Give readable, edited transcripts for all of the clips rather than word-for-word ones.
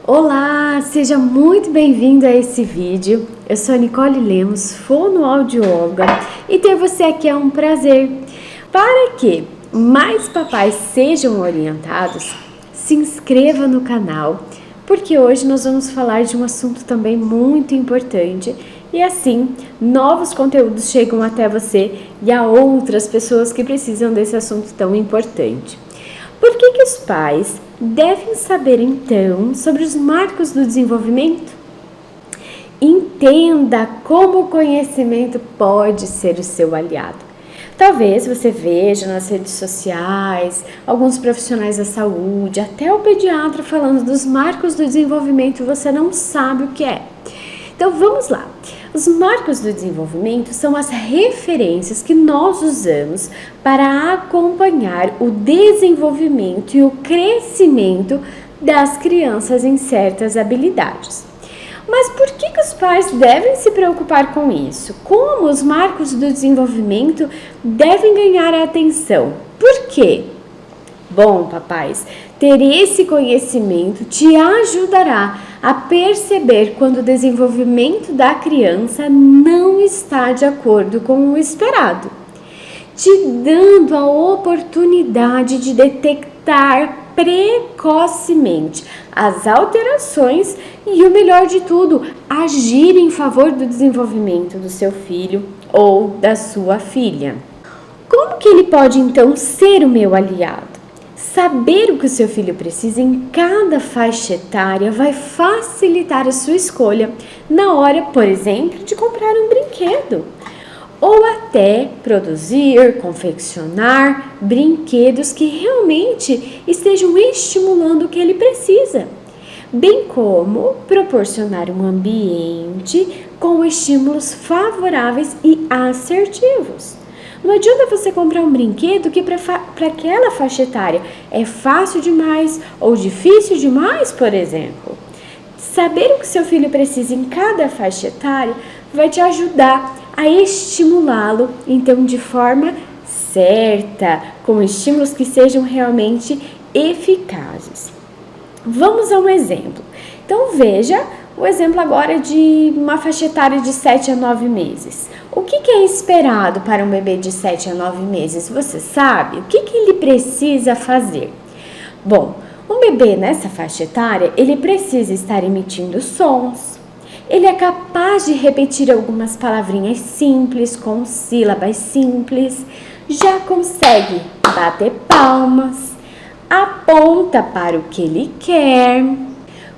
Olá, seja muito bem-vindo a esse vídeo. Eu sou a Nicole Lemos, fonoaudióloga, e ter você aqui é um prazer. Para que mais papais sejam orientados, se inscreva no canal, porque hoje nós vamos falar de um assunto também muito importante e assim novos conteúdos chegam até você e a outras pessoas que precisam desse assunto tão importante. Por que os pais devem saber, então, sobre os marcos do desenvolvimento? Entenda como o conhecimento pode ser o seu aliado. Talvez você veja nas redes sociais, alguns profissionais da saúde, até o pediatra falando dos marcos do desenvolvimento e você não sabe o que é. Então vamos lá. Os marcos do desenvolvimento são as referências que nós usamos para acompanhar o desenvolvimento e o crescimento das crianças em certas habilidades. Mas por que os pais devem se preocupar com isso? Como os marcos do desenvolvimento devem ganhar a atenção? Por quê? Bom, papais, ter esse conhecimento te ajudará a perceber quando o desenvolvimento da criança não está de acordo com o esperado, te dando a oportunidade de detectar precocemente as alterações e, o melhor de tudo, agir em favor do desenvolvimento do seu filho ou da sua filha. Como que ele pode então ser o meu aliado? Saber o que o seu filho precisa em cada faixa etária vai facilitar a sua escolha na hora, por exemplo, de comprar um brinquedo. Ou até produzir, confeccionar brinquedos que realmente estejam estimulando o que ele precisa. Bem como proporcionar um ambiente com estímulos favoráveis e assertivos. Não adianta você comprar um brinquedo que para aquela faixa etária é fácil demais ou difícil demais, por exemplo. Saber o que seu filho precisa em cada faixa etária vai te ajudar a estimulá-lo, então, de forma certa, com estímulos que sejam realmente eficazes. Vamos a um exemplo. Então, veja o exemplo agora de uma faixa etária de 7 a 9 meses. O que é esperado para um bebê de 7 a 9 meses? Você sabe? O que ele precisa fazer? Bom, um bebê nessa faixa etária, ele precisa estar emitindo sons. Ele é capaz de repetir algumas palavrinhas simples, com sílabas simples. Já consegue bater palmas. Aponta para o que ele quer.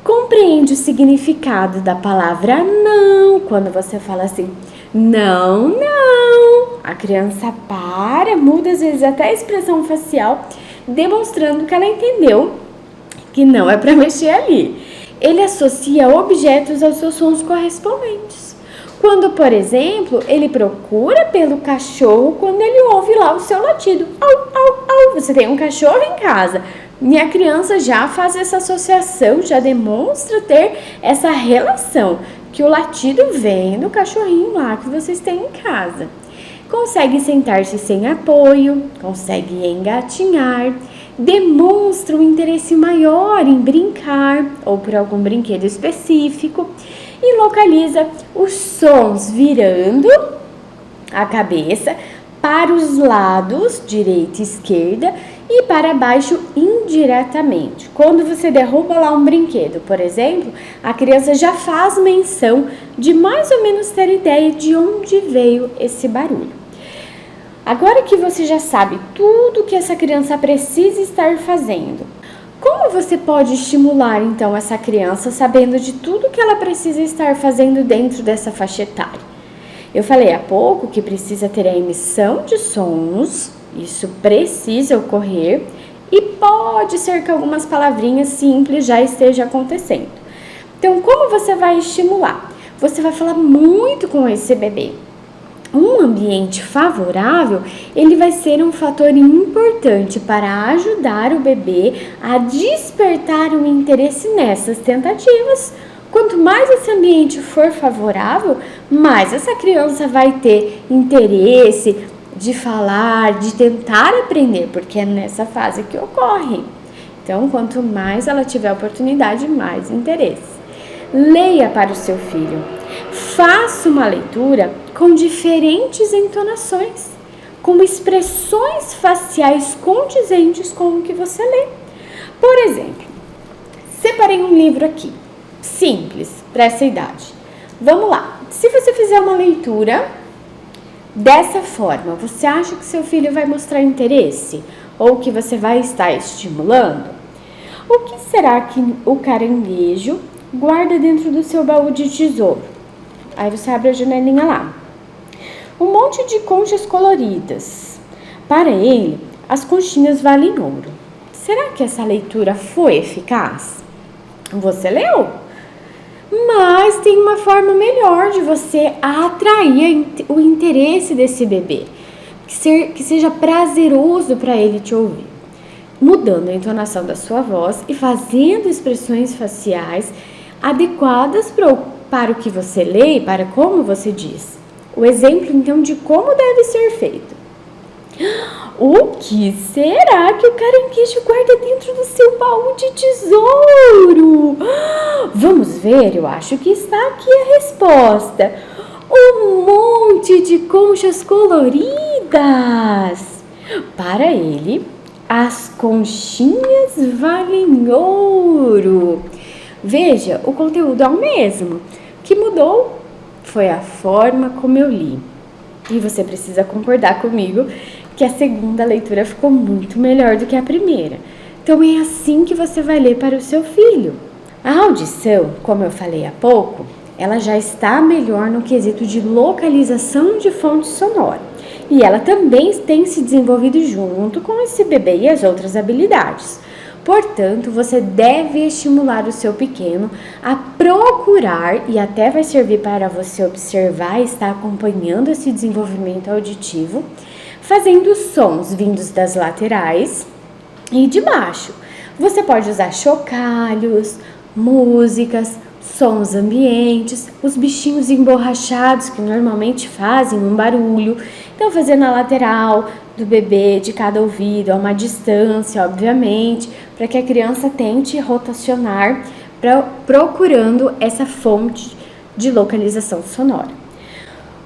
Compreende o significado da palavra não, quando você fala assim, não, não. A criança para, muda às vezes até a expressão facial, demonstrando que ela entendeu que não é para mexer ali. Ele associa objetos aos seus sons correspondentes. Quando, por exemplo, ele procura pelo cachorro quando ele ouve lá o seu latido. Au, au, au. Você tem um cachorro em casa. E a criança já faz essa associação, já demonstra ter essa relação, que o latido vem do cachorrinho lá que vocês têm em casa. Consegue sentar-se sem apoio, consegue engatinhar, demonstra um interesse maior em brincar ou por algum brinquedo específico e localiza os sons virando a cabeça para os lados, direita e esquerda, e para baixo indiretamente. Quando você derruba lá um brinquedo, por exemplo, a criança já faz menção de mais ou menos ter ideia de onde veio esse barulho. Agora que você já sabe tudo que essa criança precisa estar fazendo, como você pode estimular então essa criança sabendo de tudo que ela precisa estar fazendo dentro dessa faixa etária? Eu falei há pouco que precisa ter a emissão de sons, isso precisa ocorrer e pode ser que algumas palavrinhas simples já estejam acontecendo. Então, como você vai estimular? Você vai falar muito com esse bebê. Um ambiente favorável, ele vai ser um fator importante para ajudar o bebê a despertar um interesse nessas tentativas. Quanto mais esse ambiente for favorável, mais essa criança vai ter interesse de falar, de tentar aprender, porque é nessa fase que ocorre. Então, quanto mais ela tiver oportunidade, mais interesse. Leia para o seu filho. Faça uma leitura com diferentes entonações, com expressões faciais condizentes com o que você lê. Por exemplo, separei um livro aqui, simples, para essa idade. Vamos lá. Se você fizer uma leitura dessa forma, você acha que seu filho vai mostrar interesse? Ou que você vai estar estimulando? O que será que o caranguejo guarda dentro do seu baú de tesouro? Aí você abre a janelinha lá. Um monte de conchas coloridas. Para ele, as conchinhas valem ouro. Será que essa leitura foi eficaz? Você leu? Mas tem uma forma melhor de você atrair o interesse desse bebê. Que seja prazeroso para ele te ouvir. Mudando a entonação da sua voz e fazendo expressões faciais adequadas para o que você lê e para como você diz. O exemplo, então, de como deve ser feito. O que será que o caranguejo guarda dentro do seu baú de tesouro? Vamos ver, eu acho que está aqui a resposta. Um monte de conchas coloridas. Para ele, as conchinhas valem ouro. Veja, o conteúdo é o mesmo. O que mudou foi a forma como eu li. E você precisa concordar comigo que a segunda leitura ficou muito melhor do que a primeira. Então é assim que você vai ler para o seu filho. A audição, como eu falei há pouco, ela já está melhor no quesito de localização de fonte sonora. E ela também tem se desenvolvido junto com esse bebê e as outras habilidades. Portanto, você deve estimular o seu pequeno a procurar, e até vai servir para você observar e estar acompanhando esse desenvolvimento auditivo, fazendo sons vindos das laterais e de baixo. Você pode usar chocalhos, músicas, sons ambientes, os bichinhos emborrachados que normalmente fazem um barulho. Então, fazer na lateral do bebê, de cada ouvido, a uma distância, obviamente, para que a criança tente rotacionar procurando essa fonte de localização sonora.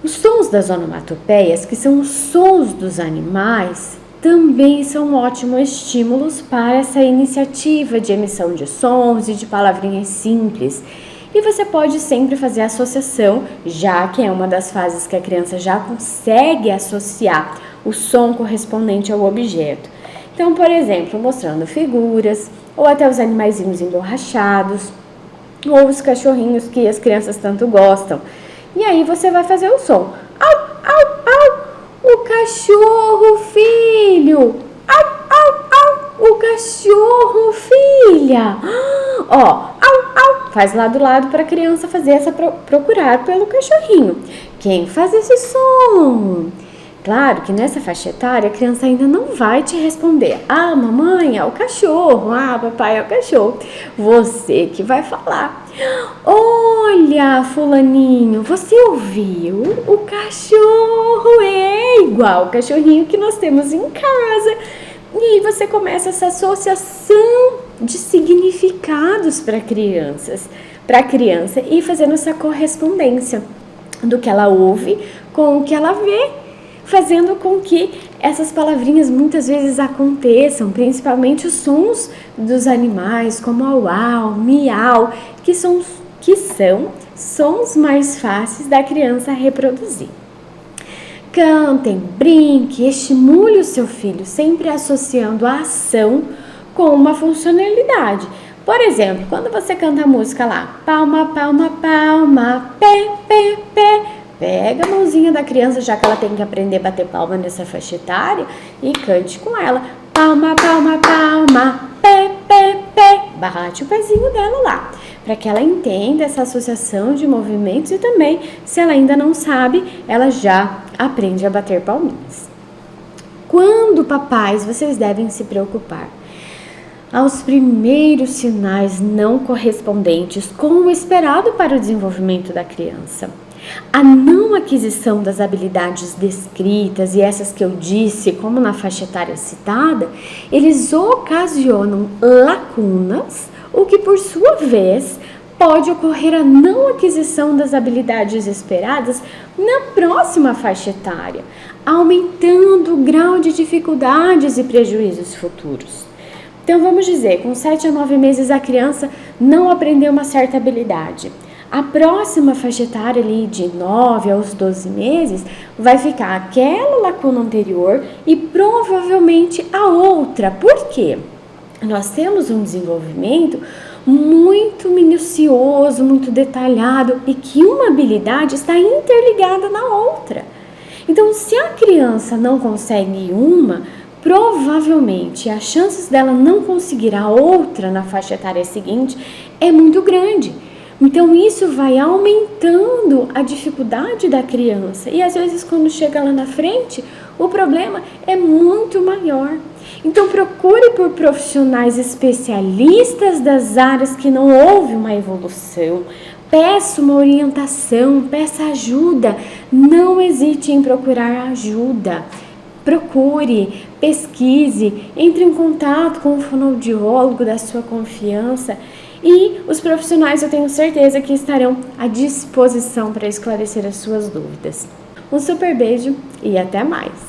Os sons das onomatopeias, que são os sons dos animais, também são ótimos estímulos para essa iniciativa de emissão de sons e de palavrinhas simples. E você pode sempre fazer a associação, já que é uma das fases que a criança já consegue associar o som correspondente ao objeto. Então, por exemplo, mostrando figuras, ou até os animaizinhos emborrachados, ou os cachorrinhos que as crianças tanto gostam. E aí você vai fazer o som. Au, au, au, o cachorro, filho. Au, au, au, o cachorro, filha. Ó, au, au, faz lado a lado para a criança fazer essa procurar pelo cachorrinho. Quem faz esse som? Claro que nessa faixa etária a criança ainda não vai te responder. Ah, mamãe, é o cachorro. Ah, papai, é o cachorro. Você que vai falar. Olha, fulaninho, você ouviu? O cachorro é igual o cachorrinho que nós temos em casa. E aí você começa essa associação de significados para a criança e fazendo essa correspondência do que ela ouve com o que ela vê, fazendo com que essas palavrinhas muitas vezes aconteçam, principalmente os sons dos animais, como au, au, miau, que são sons mais fáceis da criança reproduzir. Cantem, brinque, estimule o seu filho, sempre associando a ação com uma funcionalidade. Por exemplo, quando você canta a música lá, palma, palma, palma, pé, pé, pé, pega a mãozinha da criança, já que ela tem que aprender a bater palma nessa faixa etária, e cante com ela, palma, palma, palma, pé, pé, pé, bate o pezinho dela lá, para que ela entenda essa associação de movimentos e também, se ela ainda não sabe, ela já aprende a bater palminhas. Quando, papais, vocês devem se preocupar? Aos primeiros sinais não correspondentes com o esperado para o desenvolvimento da criança. A não aquisição das habilidades descritas e essas que eu disse, como na faixa etária citada, eles ocasionam lacunas, o que por sua vez pode ocorrer a não aquisição das habilidades esperadas na próxima faixa etária, aumentando o grau de dificuldades e prejuízos futuros. Então vamos dizer, com 7 a 9 meses a criança não aprendeu uma certa habilidade. A próxima faixa etária ali de 9 aos 12 meses vai ficar aquela lacuna anterior e provavelmente a outra. Por quê? Nós temos um desenvolvimento muito minucioso, muito detalhado e que uma habilidade está interligada na outra. Então, se a criança não consegue uma, provavelmente as chances dela não conseguir a outra na faixa etária seguinte é muito grande. Então, isso vai aumentando a dificuldade da criança e às vezes quando chega lá na frente, o problema é muito maior. Então, procure por profissionais especialistas das áreas que não houve uma evolução. Peça uma orientação, peça ajuda. Não hesite em procurar ajuda. Procure, pesquise, entre em contato com o fonoaudiólogo da sua confiança e os profissionais eu tenho certeza que estarão à disposição para esclarecer as suas dúvidas. Um super beijo e até mais!